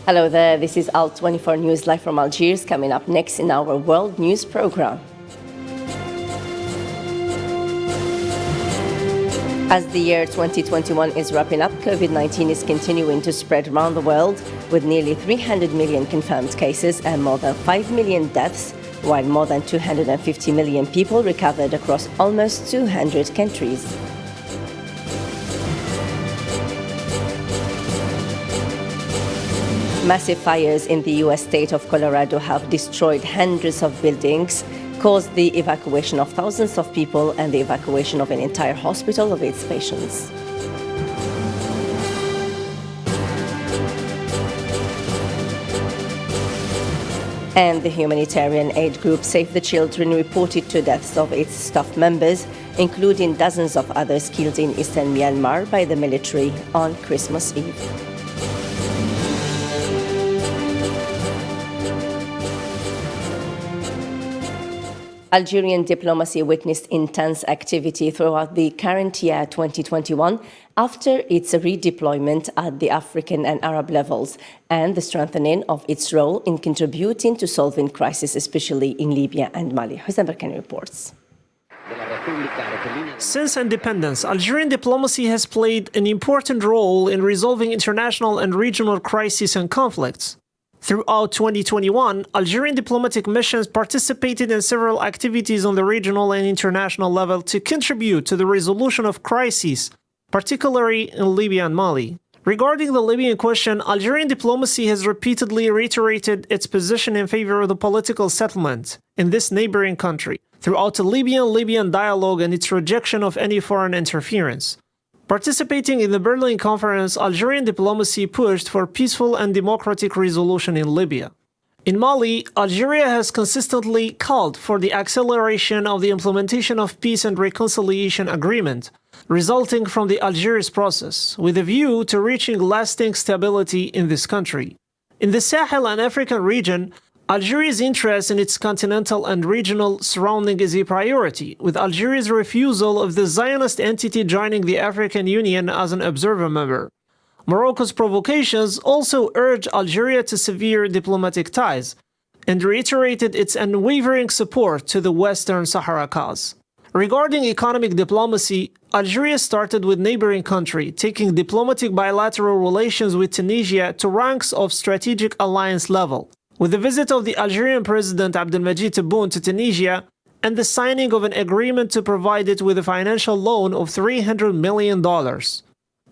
Hello there, this is Al 24 News live from Algiers, coming up next in our World News program. As the year 2021 is wrapping up, COVID-19 is continuing to spread around the world, with nearly 300 million confirmed cases and more than 5 million deaths, while more than 250 million people recovered across almost 200 countries. Massive fires in the U.S. state of Colorado have destroyed hundreds of buildings, caused the evacuation of thousands of people and the evacuation of an entire hospital of its patients. And the humanitarian aid group Save the Children reported 2 deaths of its staff members, including dozens of others killed in eastern Myanmar by the military on Christmas Eve. Algerian diplomacy witnessed intense activity throughout the current year 2021 after its redeployment at the African and Arab levels and the strengthening of its role in contributing to solving crises, especially in Libya and Mali. Hussein Barkani reports. Since independence, Algerian diplomacy has played an important role in resolving international and regional crises and conflicts. Throughout 2021, Algerian diplomatic missions participated in several activities on the regional and international level to contribute to the resolution of crises, particularly in Libya and Mali. Regarding the Libyan question, Algerian diplomacy has repeatedly reiterated its position in favor of the political settlement in this neighboring country throughout the Libyan dialogue and its rejection of any foreign interference. Participating in the Berlin Conference, Algerian diplomacy pushed for peaceful and democratic resolution in Libya. In Mali, Algeria has consistently called for the acceleration of the implementation of peace and reconciliation agreement, resulting from the Algiers process, with a view to reaching lasting stability in this country. In the Sahel and African region, Algeria's interest in its continental and regional surrounding is a priority, with Algeria's refusal of the Zionist entity joining the African Union as an observer member. Morocco's provocations also urged Algeria to sever diplomatic ties and reiterated its unwavering support to the Western Sahara cause. Regarding economic diplomacy, Algeria started with neighboring country, taking diplomatic bilateral relations with Tunisia to ranks of strategic alliance level, with the visit of the Algerian President Abdelmadjid Tebboune to Tunisia and the signing of an agreement to provide it with a financial loan of $300 million.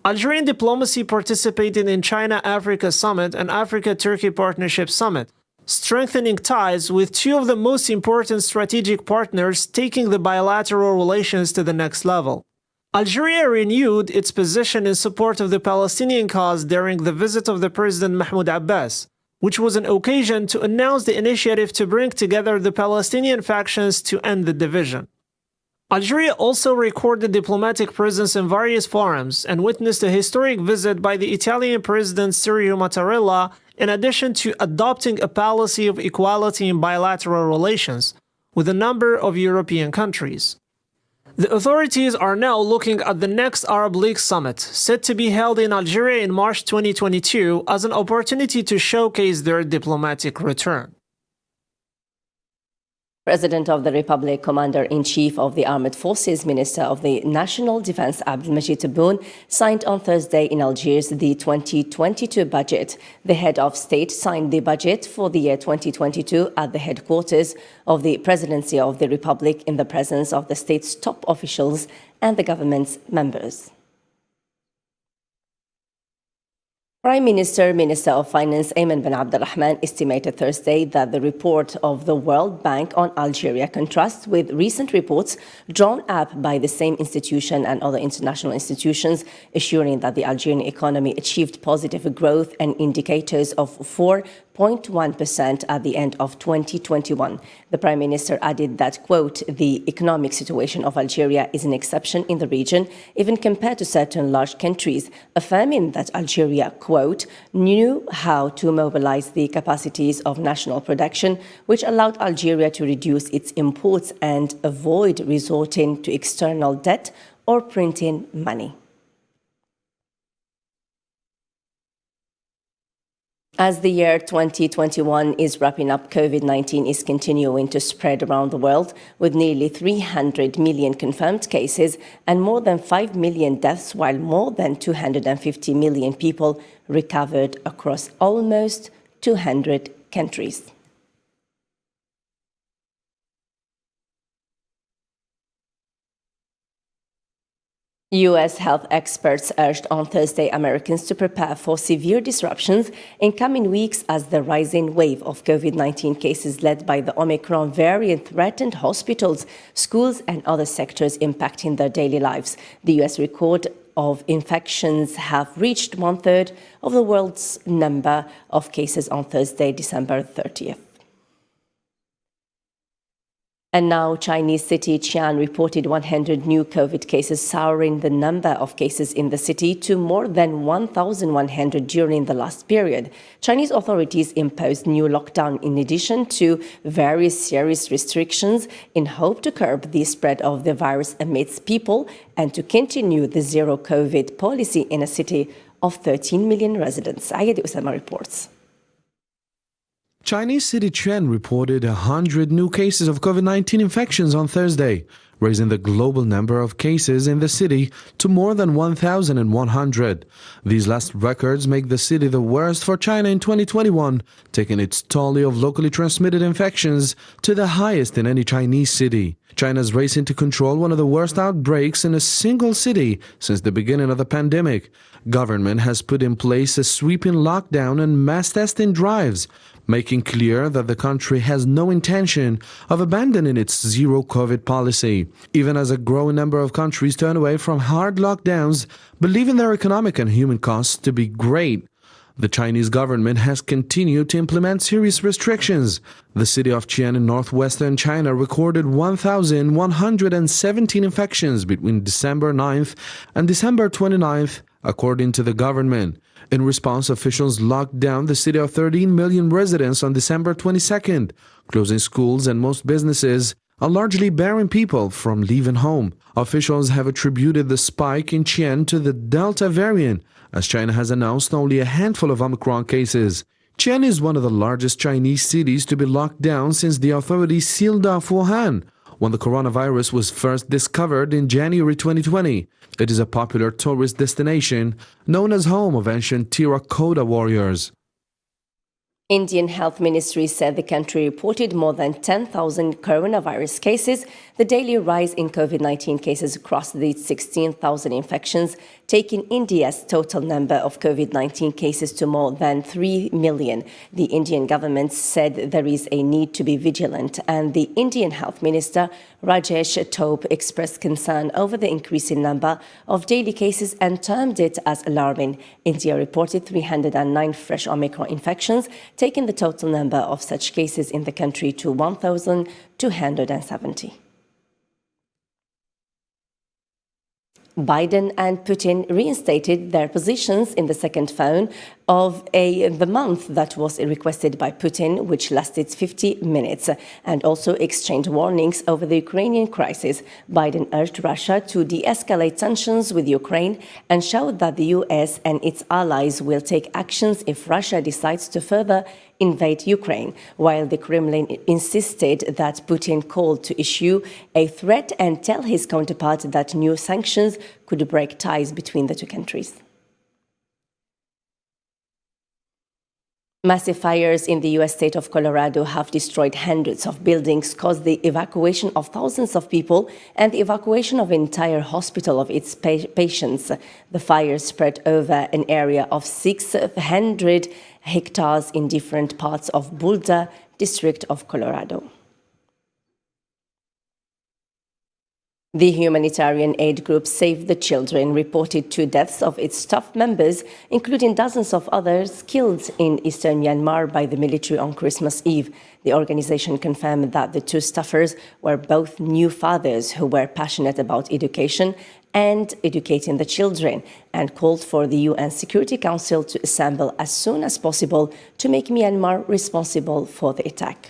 Algerian diplomacy participated in China-Africa Summit and Africa-Turkey Partnership Summit, strengthening ties with 2 of the most important strategic partners, taking the bilateral relations to the next level. Algeria renewed its position in support of the Palestinian cause during the visit of the President Mahmoud Abbas, which was an occasion to announce the initiative to bring together the Palestinian factions to end the division. Algeria also recorded diplomatic presence in various forums and witnessed a historic visit by the Italian President Sergio Mattarella, in addition to adopting a policy of equality in bilateral relations with a number of European countries. The authorities are now looking at the next Arab League summit, set to be held in Algeria in March 2022, as an opportunity to showcase their diplomatic return. President of the Republic, Commander-in-Chief of the Armed Forces, Minister of the National Defense Abdelmadjid Tebboune signed on Thursday in Algiers the 2022 budget. The head of state signed the budget for the year 2022 at the headquarters of the Presidency of the Republic in the presence of the state's top officials and the government's members. Prime Minister, Minister of Finance Ayman bin Abdulrahman estimated Thursday that the report of the World Bank on Algeria contrasts with recent reports drawn up by the same institution and other international institutions, assuring that the Algerian economy achieved positive growth and indicators of 4.1% at the end of 2021. The Prime Minister added that, quote, the economic situation of Algeria is an exception in the region, even compared to certain large countries, affirming that Algeria, quote, knew how to mobilize the capacities of national production, which allowed Algeria to reduce its imports and avoid resorting to external debt or printing money. As the year 2021 is wrapping up, COVID-19 is continuing to spread around the world, with nearly 300 million confirmed cases and more than 5 million deaths, while more than 250 million people recovered across almost 200 countries. U.S. health experts urged on Thursday Americans to prepare for severe disruptions in coming weeks as the rising wave of COVID-19 cases led by the Omicron variant threatened hospitals, schools, and other sectors impacting their daily lives. The U.S. record of infections have reached 1/3 of the world's number of cases on Thursday, December 30th. And now Chinese city Xi'an reported 100 new COVID cases, souring the number of cases in the city to more than 1,100 during the last period. Chinese authorities imposed new lockdown in addition to various serious restrictions in hope to curb the spread of the virus amidst people and to continue the zero COVID policy in a city of 13 million residents. Ayedi Usama reports. Chinese city Qian reported 100 new cases of COVID-19 infections on Thursday, raising the global number of cases in the city to more than 1,100. These last records make the city the worst for China in 2021, taking its tally of locally transmitted infections to the highest in any Chinese city. China's racing to control one of the worst outbreaks in a single city since the beginning of the pandemic. Government has put in place a sweeping lockdown and mass testing drives, making clear that the country has no intention of abandoning its zero COVID policy, even as a growing number of countries turn away from hard lockdowns, believing their economic and human costs to be great. The Chinese government has continued to implement serious restrictions. The city of Qian in northwestern China recorded 1,117 infections between December 9th and December 29th, according to the government. In response, officials locked down the city of 13 million residents on December 22nd, closing schools and most businesses and largely barring people from leaving home. Officials have attributed the spike in Qian to the Delta variant, as China has announced only a handful of Omicron cases. Qian is one of the largest Chinese cities to be locked down since the authorities sealed off Wuhan when the coronavirus was first discovered in January 2020. It is a popular tourist destination known as home of ancient terracotta warriors. Indian Health Ministry said the country reported more than 10,000 coronavirus cases. The daily rise in COVID-19 cases crossed the 16,000 infections, taking India's total number of COVID-19 cases to more than 3 million. The Indian government said there is a need to be vigilant, and the Indian Health Minister Rajesh Tope expressed concern over the increasing number of daily cases and termed it as alarming. India reported 309 fresh Omicron infections, taking the total number of such cases in the country to 1,270. Biden and Putin reinstated their positions in the second phone of the month that was requested by Putin, which lasted 50 minutes, and also exchanged warnings over the Ukrainian crisis. Biden urged Russia to de-escalate tensions with Ukraine and showed that the US and its allies will take actions if Russia decides to further invade Ukraine, while the Kremlin insisted that Putin called to issue a threat and tell his counterpart that new sanctions could break ties between the two countries. Massive fires in the U.S. state of Colorado have destroyed hundreds of buildings, caused the evacuation of thousands of people, and the evacuation of an entire hospital of its patients. The fires spread over an area of 600 hectares in different parts of Boulder district of Colorado. The humanitarian aid group Save the Children reported 2 deaths of its staff members, including dozens of others killed in eastern Myanmar by the military on Christmas Eve. The organization confirmed that the 2 staffers were both new fathers who were passionate about education and educating the children, and called for the UN Security Council to assemble as soon as possible to make Myanmar responsible for the attack.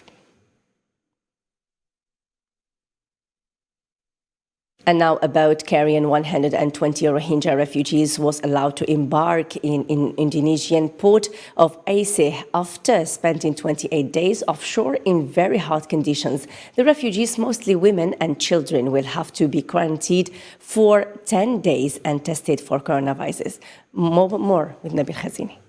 And now a boat carrying 120 Rohingya refugees was allowed to embark in Indonesian port of Aceh after spending 28 days offshore in very hot conditions. The refugees, mostly women and children, will have to be quarantined for 10 days and tested for coronavirus. More with Nabil Khazini.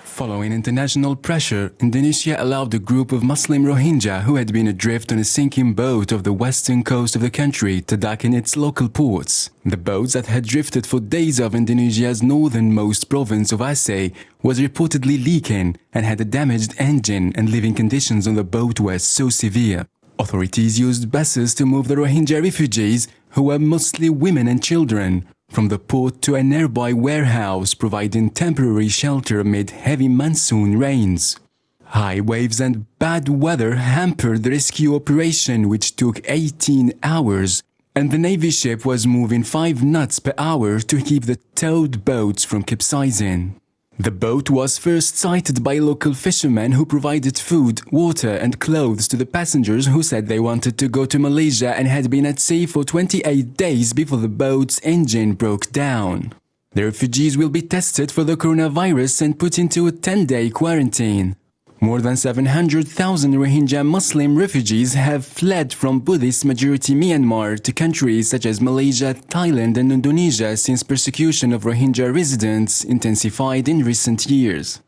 Following international pressure, Indonesia allowed a group of Muslim Rohingya who had been adrift on a sinking boat off the western coast of the country to dock in its local ports. The boat that had drifted for days off Indonesia's northernmost province of Aceh was reportedly leaking and had a damaged engine, and living conditions on the boat were so severe. Authorities used buses to move the Rohingya refugees, who were mostly women and children, from the port to a nearby warehouse, providing temporary shelter amid heavy monsoon rains. High waves and bad weather hampered the rescue operation, which took 18 hours, and the Navy ship was moving 5 knots per hour to keep the towed boats from capsizing. The boat was first sighted by local fishermen who provided food, water and clothes to the passengers who said they wanted to go to Malaysia and had been at sea for 28 days before the boat's engine broke down. The refugees will be tested for the coronavirus and put into a 10-day quarantine. More than 700,000 Rohingya Muslim refugees have fled from Buddhist-majority Myanmar to countries such as Malaysia, Thailand and Indonesia since persecution of Rohingya residents intensified in recent years.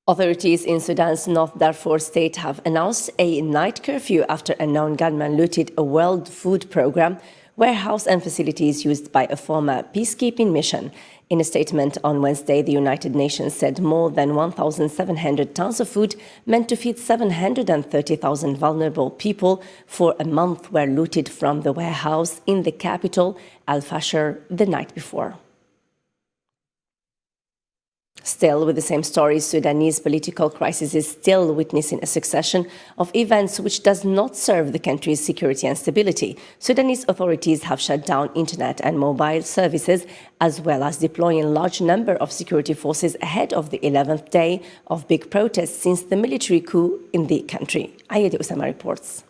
Authorities in Sudan's North Darfur state have announced a night curfew after a known gunman looted a World Food Programme warehouse and facilities used by a former peacekeeping mission. In a statement on Wednesday, the United Nations said more than 1,700 tons of food meant to feed 730,000 vulnerable people for a month were looted from the warehouse in the capital, Al-Fashir, the night before. Still with the same story, Sudanese political crisis is still witnessing a succession of events which does not serve the country's security and stability. Sudanese authorities have shut down internet and mobile services, as well as deploying a large number of security forces ahead of the 11th day of big protests since the military coup in the country. Ayedi Usama reports.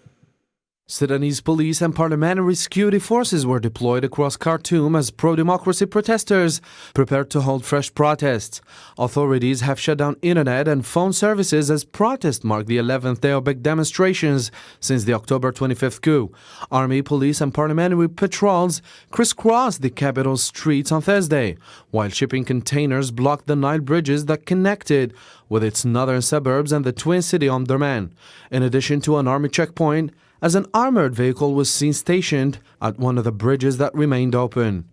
Sudanese police and parliamentary security forces were deployed across Khartoum as pro-democracy protesters prepared to hold fresh protests. Authorities have shut down internet and phone services as protests mark the 11th day of big demonstrations since the October 25th coup. Army, police and parliamentary patrols crisscrossed the capital's streets on Thursday, while shipping containers blocked the Nile bridges that connected with its northern suburbs and the twin city Omdurman, in addition to an army checkpoint, as an armored vehicle was seen stationed at one of the bridges that remained open.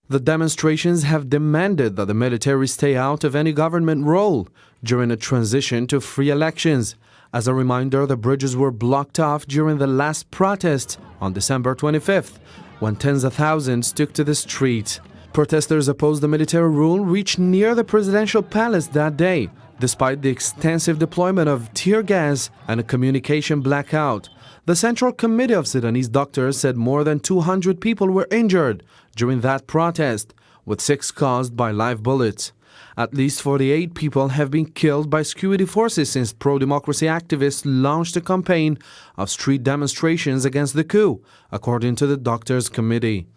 The demonstrations have demanded that the military stay out of any government role during a transition to free elections. As a reminder, the bridges were blocked off during the last protest on December 25th, when tens of thousands took to the street. Protesters opposed the military rule reached near the presidential palace that day, despite the extensive deployment of tear gas and a communication blackout. The Central Committee of Sudanese Doctors said more than 200 people were injured during that protest, with 6 caused by live bullets. At least 48 people have been killed by security forces since pro-democracy activists launched a campaign of street demonstrations against the coup, according to the Doctors Committee.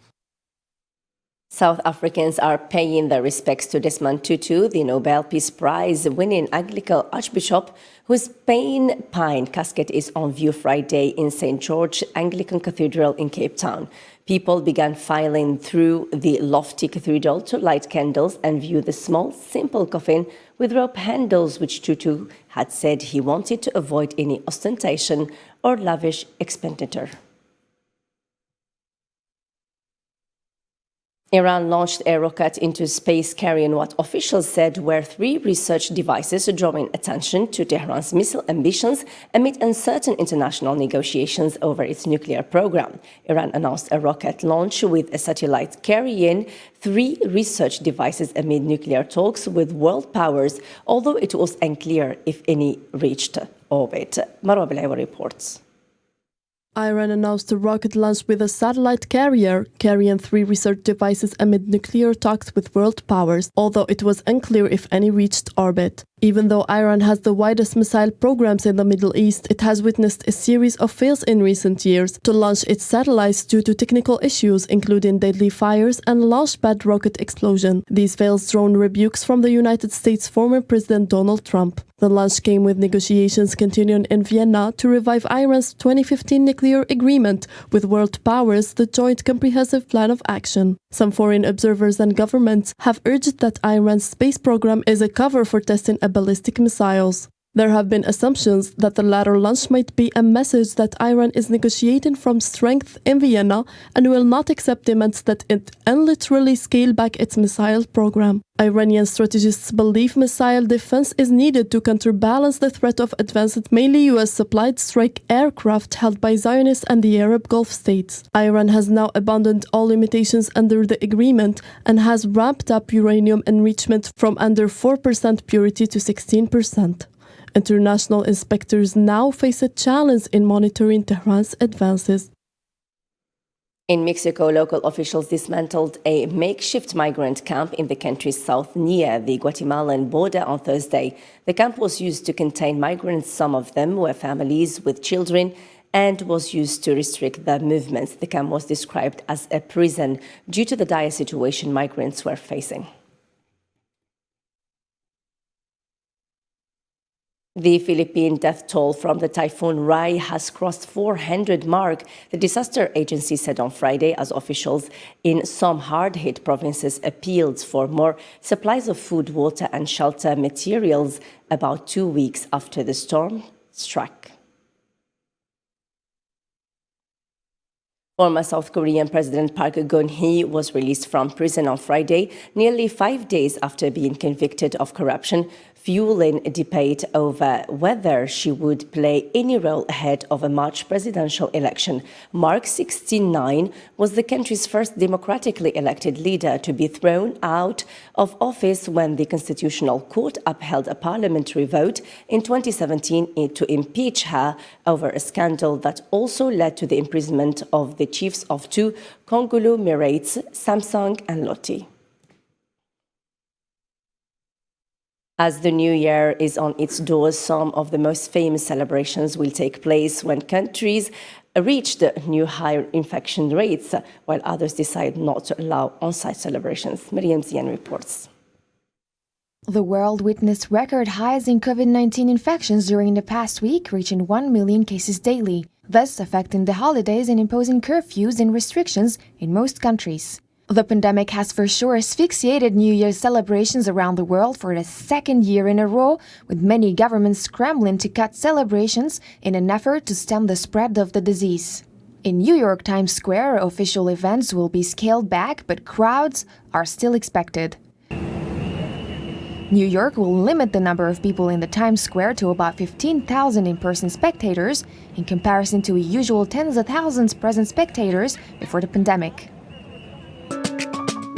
South Africans are paying their respects to Desmond Tutu, the Nobel Peace Prize-winning Anglican Archbishop, whose pine casket is on view Friday in St. George Anglican Cathedral in Cape Town. People began filing through the lofty cathedral to light candles and view the small, simple coffin with rope handles, which Tutu had said he wanted to avoid any ostentation or lavish expenditure. Iran launched a rocket into space carrying what officials said were 3 research devices, drawing attention to Tehran's missile ambitions amid uncertain international negotiations over its nuclear program. Iran announced a rocket launch with a satellite carrying 3 research devices amid nuclear talks with world powers, although it was unclear if any reached orbit. Marwa Bilaiwa reports. Iran announced a rocket launch with a satellite carrier carrying 3 research devices amid nuclear talks with world powers, although it was unclear if any reached orbit. Even though Iran has the widest missile programs in the Middle East, it has witnessed a series of fails in recent years to launch its satellites due to technical issues, including deadly fires and launchpad rocket explosion. These fails drawn rebukes from the United States' former President Donald Trump. The launch came with negotiations continuing in Vienna to revive Iran's 2015 nuclear agreement with world powers, the Joint Comprehensive Plan of Action. Some foreign observers and governments have urged that Iran's space program is a cover for testing ballistic missiles. There have been assumptions that the latter launch might be a message that Iran is negotiating from strength in Vienna and will not accept demands that it unilaterally scale back its missile program. Iranian strategists believe missile defense is needed to counterbalance the threat of advanced, mainly US-supplied strike aircraft held by Zionists and the Arab Gulf states. Iran has now abandoned all limitations under the agreement and has ramped up uranium enrichment from under 4% purity to 16%. International inspectors now face a challenge in monitoring Tehran's advances. In Mexico, local officials dismantled a makeshift migrant camp in the country's south near the Guatemalan border on Thursday. The camp was used to contain migrants. Some of them were families with children and was used to restrict their movements. The camp was described as a prison due to the dire situation migrants were facing. The Philippine death toll from the Typhoon Rai has crossed 400 mark, the disaster agency said on Friday, as officials in some hard-hit provinces appealed for more supplies of food, water and shelter materials about 2 weeks after the storm struck. Former South Korean President Park Geun-hye was released from prison on Friday, nearly 5 days after being convicted of corruption, fueling a debate over whether she would play any role ahead of a March presidential election. Mark, 69, was the country's first democratically elected leader to be thrown out of office when the Constitutional Court upheld a parliamentary vote in 2017 to impeach her over a scandal that also led to the imprisonment of the chiefs of two conglomerates, Samsung and Lotte. As the new year is on its doors, some of the most famous celebrations will take place when countries reach the new higher infection rates, while others decide not to allow on-site celebrations. Miriam Zian reports. The world witnessed record highs in COVID-19 infections during the past week, reaching 1 million cases daily, thus affecting the holidays and imposing curfews and restrictions in most countries. The pandemic has for sure asphyxiated New Year's celebrations around the world for the second year in a row, with many governments scrambling to cut celebrations in an effort to stem the spread of the disease. In New York Times Square, official events will be scaled back, but crowds are still expected. New York will limit the number of people in the Times Square to about 15,000 in-person spectators, in comparison to a usual tens of thousands present spectators before the pandemic.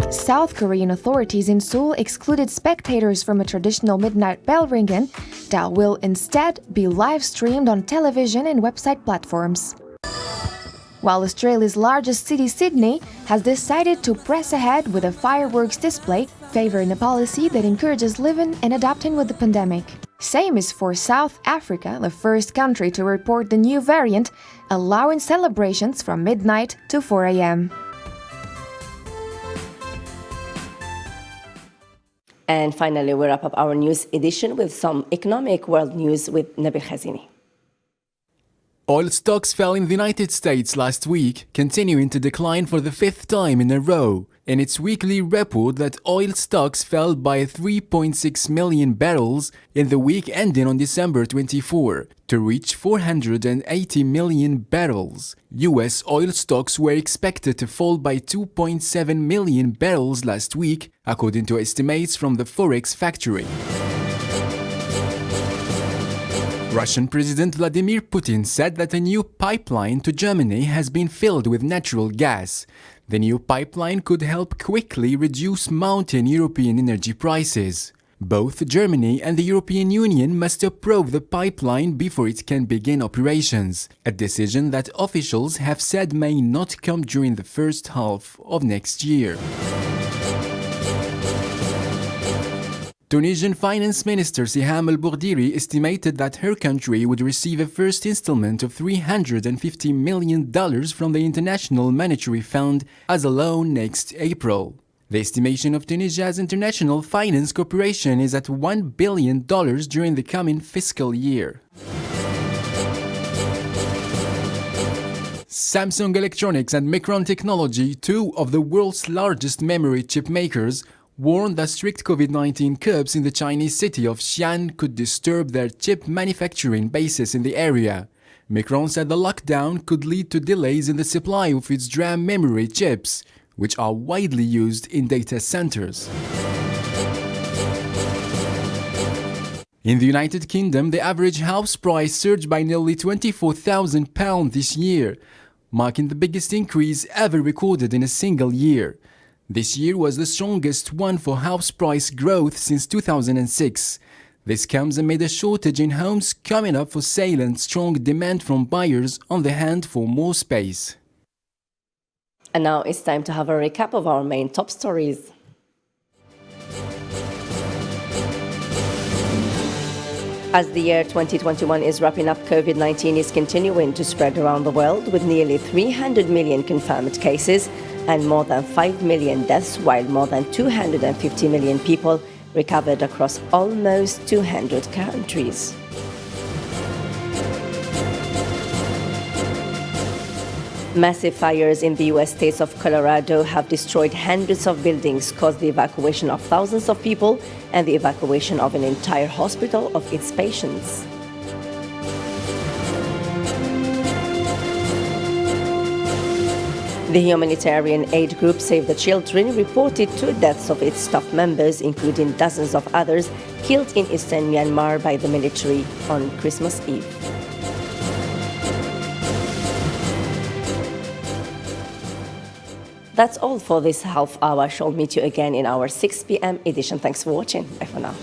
South Korean authorities in Seoul excluded spectators from a traditional midnight bell ringing that will instead be live-streamed on television and website platforms. While Australia's largest city, Sydney, has decided to press ahead with a fireworks display, favoring a policy that encourages living and adapting with the pandemic. Same is for South Africa, the first country to report the new variant, allowing celebrations from midnight to 4 a.m. And finally, we wrap up our news edition with some economic world news with Nabil Khazini. Oil stocks fell in the United States last week, continuing to decline for the fifth time in a row. In its weekly report that oil stocks fell by 3.6 million barrels in the week ending on December 24 to reach 480 million barrels. US oil stocks were expected to fall by 2.7 million barrels last week, according to estimates from the Forex Factory. Russian President Vladimir Putin said that a new pipeline to Germany has been filled with natural gas. The new pipeline could help quickly reduce mounting European energy prices. Both Germany and the European Union must approve the pipeline before it can begin operations, a decision that officials have said may not come during the first half of next year. Tunisian Finance Minister Siham al-Bourdiri estimated that her country would receive a first installment of $350 million from the International Monetary Fund as a loan next April. The estimation of Tunisia's international finance cooperation is at $1 billion during the coming fiscal year. Samsung Electronics and Micron Technology, two of the world's largest memory chip makers, warned that strict COVID-19 curbs in the Chinese city of Xi'an could disturb their chip manufacturing bases in the area. Micron said the lockdown could lead to delays in the supply of its DRAM memory chips, which are widely used in data centers. In the United Kingdom, the average house price surged by nearly £24,000 this year, marking the biggest increase ever recorded in a single year. This year was the strongest one for house price growth since 2006. This comes amid a shortage in homes coming up for sale and strong demand from buyers on the hunt for more space. And now it's time to have a recap of our main top stories. As the year 2021 is wrapping up, COVID-19 is continuing to spread around the world with nearly 300 million confirmed cases and more than 5 million deaths, while more than 250 million people recovered across almost 200 countries. Massive fires in the U.S. states of Colorado have destroyed hundreds of buildings, caused the evacuation of thousands of people, and the evacuation of an entire hospital of its patients. The humanitarian aid group Save the Children reported 2 deaths of its staff members, including dozens of others killed in eastern Myanmar by the military on Christmas Eve. That's all for this half hour. Shall meet you again in our 6 p.m. edition. Thanks for watching. Bye for now.